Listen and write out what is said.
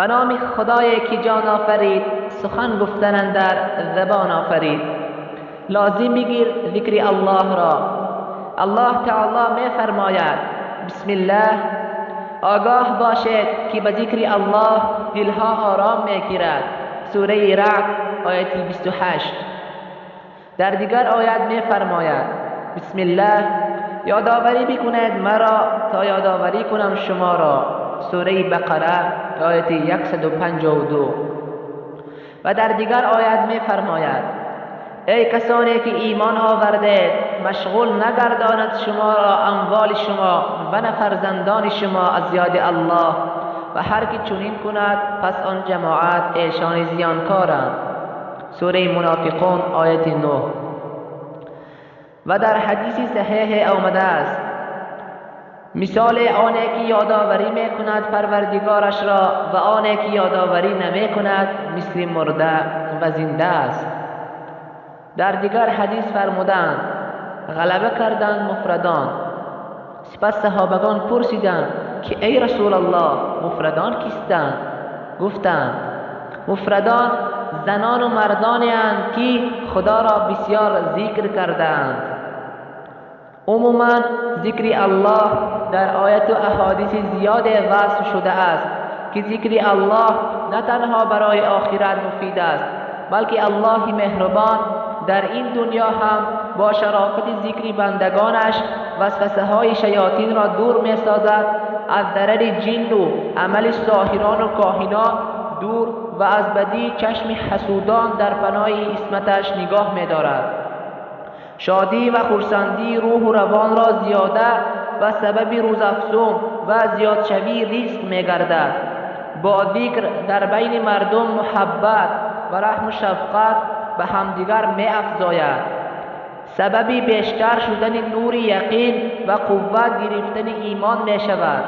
به نام خدایی که جان آفرید، سخن گفتن در زبان آفرید. لازم بگیر ذکر الله را. الله تعالی می فرماید بسم الله، آگاه باشید که به ذکر الله دلها آرام می گیرد. سوره رعد آیت 28. در دیگر آیت می فرماید بسم الله، یادآوری بکنید مرا تا یادآوری کنم شما را. سوره بقره آیت 152. و در دیگر آیت می فرماید ای کسانی که ایمان آوردید، مشغول نگرداند شما را اموال شما و نه فرزندان شما از یاد الله، و هر که چنین کند پس آن جماعت ایشان زیانکارند. سوره منافقون آیت 9. و در حدیث صحیح آمده است مثال آنی که یادآوری می کند پروردگارش را و آنی که یادآوری نمی کند مثل مرده و زنده است. در دیگر حدیث فرمودند غلبه کردند مفردان. سپس صحابگان پرسیدند که ای رسول الله، مفردان کیستند؟ گفتند مفردان زنان و مردانی اند که خدا را بسیار ذکر کردند. عموما ذکر الله در آیت و احادیث زیاد وصف شده است که ذکر الله نه تنها برای آخرت مفید است، بلکه الله مهربان در این دنیا هم با شرافت ذکر بندگانش وسوسه های شیاطین را دور می سازد، از ضرر جن و عمل ساحران و کاهنان دور و از بدی چشم حسودان در پناه عصمتش نگاه می دارد. شادی و خرسندی روح و روان را زیاده و سبب روزافزون و زیادشوی رزق می گردد. با ذکر در بین مردم محبت و رحم و شفقت به همدیگر می افزاید. سبب بیشتر شدن نور یقین و قوت گرفتن ایمان می شود.